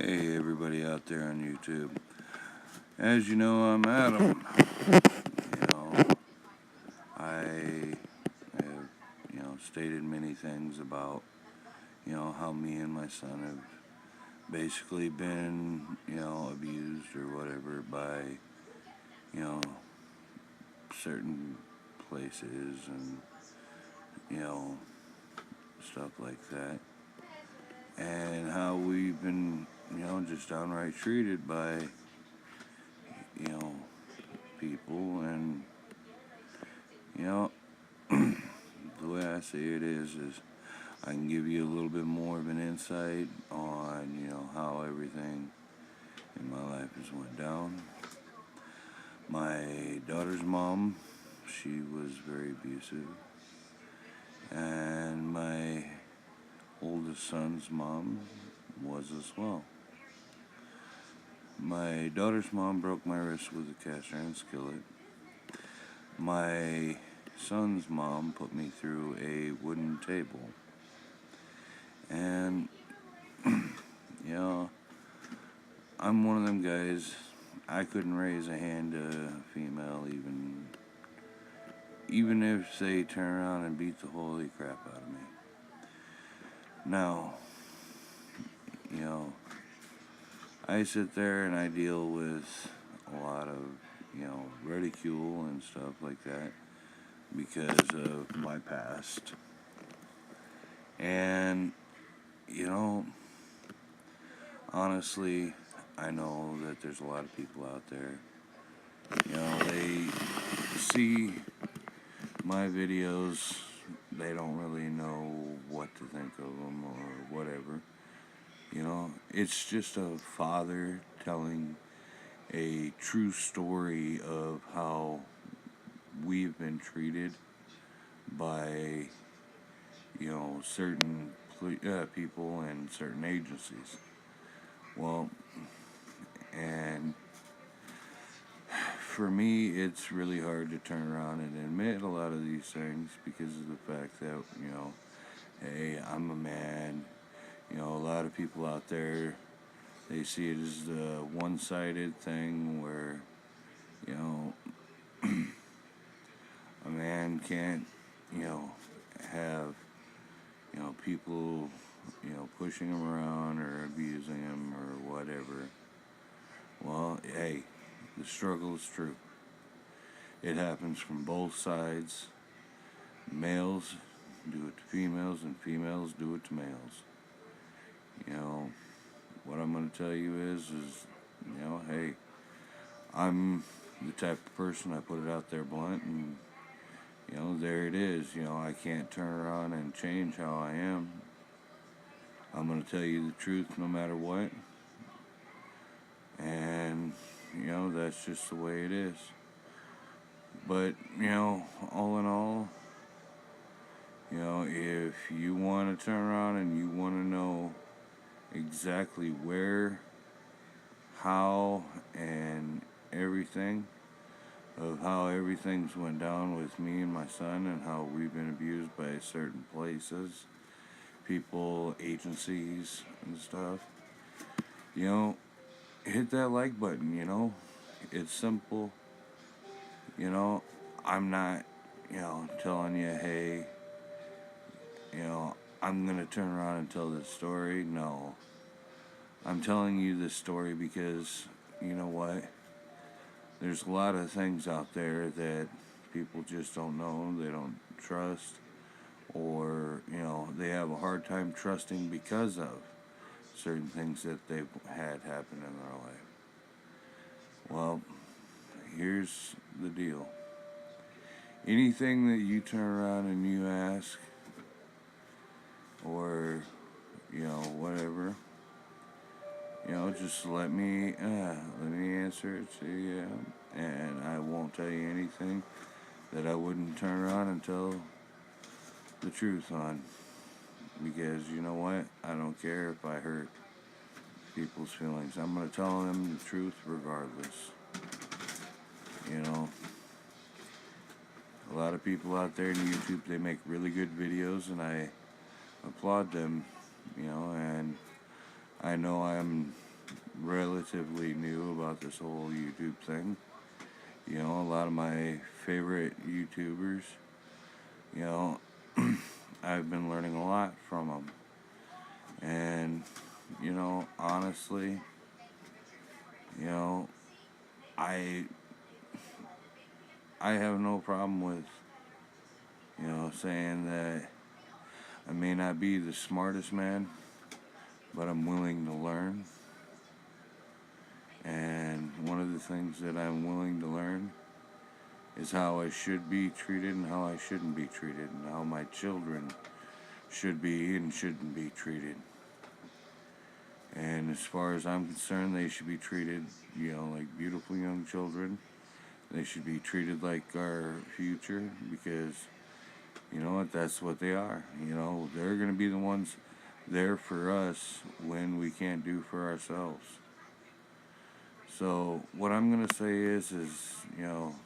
Hey everybody out there on YouTube. As you know, I'm Adam. I have, stated many things about, how me and my son have basically been, abused or whatever by, you know, certain places and, you know, stuff like that. And how we've been, just downright treated by, you know, people and, you know, the way I see it is I can give you a little bit more of an insight on, how everything in my life has went down. My daughter's mom, she was very abusive. And my oldest son's mom was as well. My daughter's mom broke my wrist with a cast iron skillet. My son's mom put me through a wooden table. And, I'm one of them guys, I couldn't raise a hand to a female even if they turn around and beat the holy crap out of me. Now, I sit there and I deal with a lot of, ridicule and stuff like that because of my past. And, honestly, I know that there's a lot of people out there, they see my videos, they don't really know what to think of them or whatever. It's just a father telling a true story of how we've been treated by, certain people and certain agencies. Well, and for me, it's really hard to turn around and admit a lot of these things because of the fact that, hey, I'm a man. A lot of people out there, they see it as the one-sided thing where, a man can't, have, people, pushing him around or abusing him or whatever. Well, hey, the struggle is true. It happens from both sides. Males do it to females and females do it to males. What I'm going to tell you is, hey, I'm the type of person, I put it out there blunt, and, there it is. I can't turn around and change how I am. I'm going to tell you the truth no matter what. And, that's just the way it is. But, all in all, if you want to turn around and you want to know exactly where, how, and everything of how everything's went down with me and my son and how we've been abused by certain places, people, agencies, and stuff, hit that like button, It's simple. I'm not, telling you, hey, I'm going to turn around and tell this story. No. I'm telling you this story because, you know what? There's a lot of things out there that people just don't know, they don't trust, or, they have a hard time trusting because of certain things that they've had happen in their life. Well, here's the deal. Anything that you turn around and you ask, or, whatever, just let me answer it to you, and I won't tell you anything that I wouldn't turn around and tell the truth on, because you know what, I don't care if I hurt people's feelings. I'm going to tell them the truth regardless. A lot of people out there on YouTube, they make really good videos, and I applaud them, and I know I'm relatively new about this whole YouTube thing. You know, a lot of my favorite YouTubers, you know, I've been learning a lot from them. And, you know, honestly, you know, I I have no problem with, you know, saying that I may not be the smartest man, but I'm willing to learn. And one of the things that I'm willing to learn is how I should be treated and how I shouldn't be treated, and how my children should be and shouldn't be treated. And as far as I'm concerned, they should be treated, you know, like beautiful young children. They should be treated like our future, because, you know what, that's what they are. You know, they're going to be the ones there for us when we can't do for ourselves. So what I'm going to say is, you know,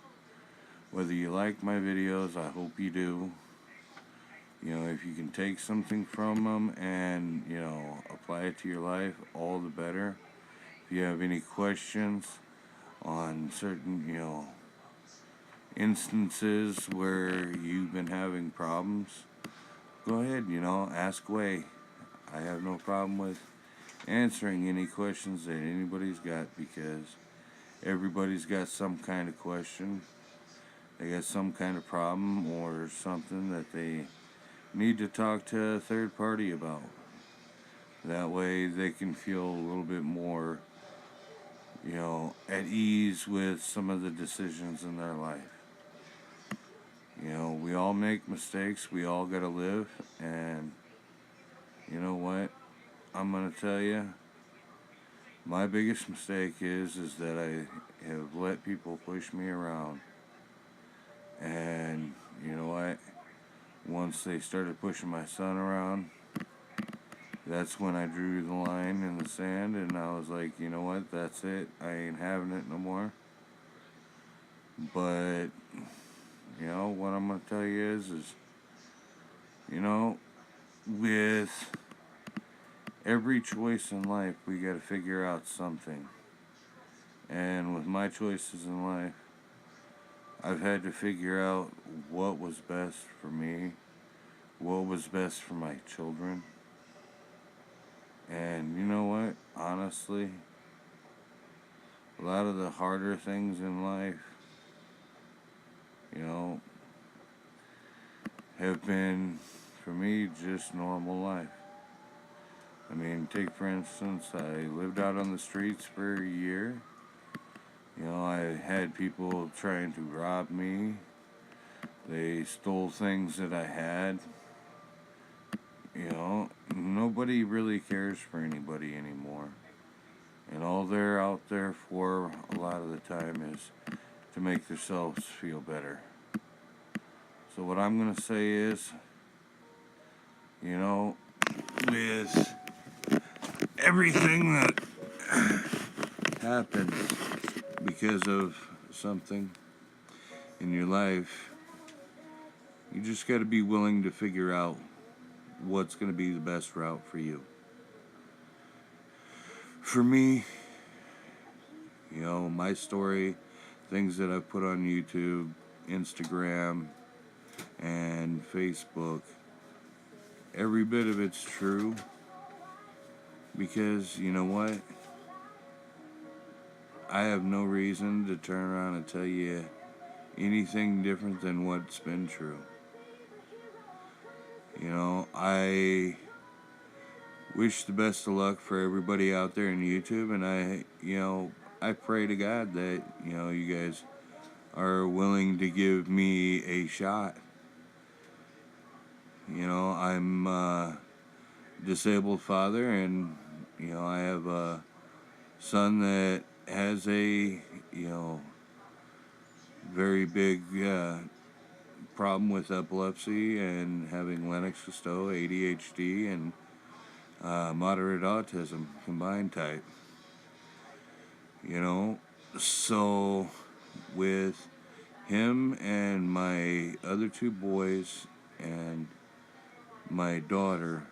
whether you like my videos, I hope you do. You know, if you can take something from them and, you know, apply it to your life, all the better. If you have any questions on certain, you know, instances where you've been having problems, go ahead, you know, ask away. I have no problem with answering any questions that anybody's got, because everybody's got some kind of question. They got some kind of problem or something that they need to talk to a third party about. That way they can feel a little bit more, you know, at ease with some of the decisions in their life. You know, we all make mistakes. We all gotta live. And you know what? I'm gonna tell you, my biggest mistake is that I have let people push me around. And you know what? Once they started pushing my son around, that's when I drew the line in the sand, and I was like, you know what? That's it. I ain't having it no more. But you know what I'm gonna tell you is you know, with every choice in life, we gotta figure out something. And with my choices in life, I've had to figure out what was best for me, what was best for my children. And you know what? Honestly, a lot of the harder things in life, you know, have been, for me, just normal life. I mean, take for instance, I lived out on the streets for a year. You know, I had people trying to rob me. They stole things that I had. You know, nobody really cares for anybody anymore. And all they're out there for a lot of the time is to make themselves feel better. So what I'm going to say is, you know, with everything that happens because of something in your life, you just got to be willing to figure out what's going to be the best route for you. For me, you know, my story, things that I've put on YouTube, Instagram, and Facebook, every bit of it's true, because you know what? I have no reason to turn around and tell you anything different than what's been true. You know, I wish the best of luck for everybody out there in YouTube, and I pray to God that, you know, you guys are willing to give me a shot. You know, I'm a disabled father, and, you know, I have a son that has a, you know, very big problem with epilepsy and having Lennox-Gastaut, ADHD, and moderate autism combined type. You know, so with him and my other two boys and my daughter,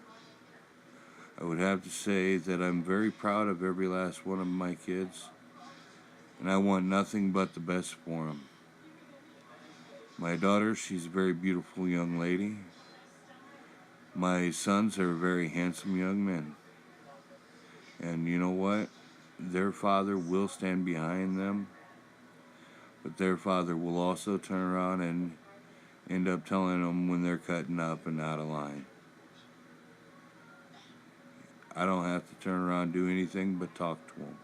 I would have to say that I'm very proud of every last one of my kids, and I want nothing but the best for them. My daughter, she's a very beautiful young lady. My sons are very handsome young men. And you know what? Their father will stand behind them, but their father will also turn around and end up telling them when they're cutting up and out of line. I don't have to turn around and do anything but talk to them.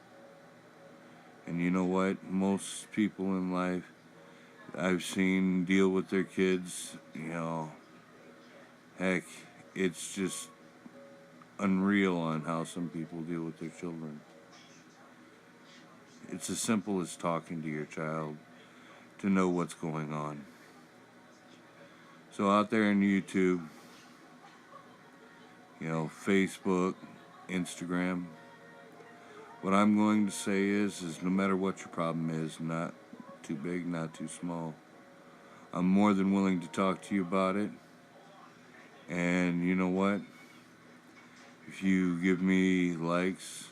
And you know what? Most people in life I've seen deal with their kids, heck, it's just unreal on how some people deal with their children. It's as simple as talking to your child to know what's going on. So out there on YouTube, Facebook, Instagram, what I'm going to say is no matter what your problem is, not too big, not too small, I'm more than willing to talk to you about it. And you know what? If you give me likes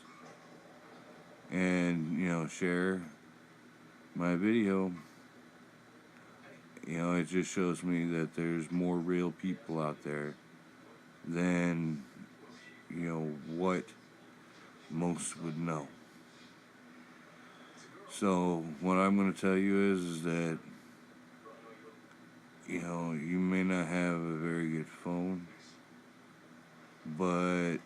and, share my video, it just shows me that there's more real people out there than, what most would know. So what I'm going to tell you is that, you may not have a very good phone, but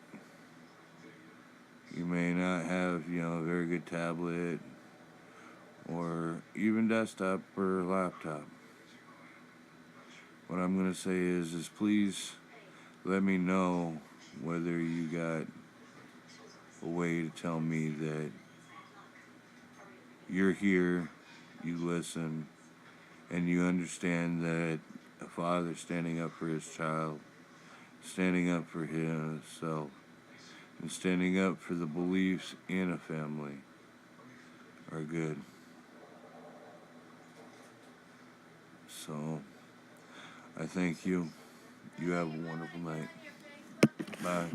you may not have, a very good tablet or even desktop or laptop. What I'm going to say is please let me know whether you got a way to tell me that you're here, you listen, and you understand that a father standing up for his child, standing up for himself, and standing up for the beliefs in a family are good. So, I thank you. You have a wonderful night. Bye.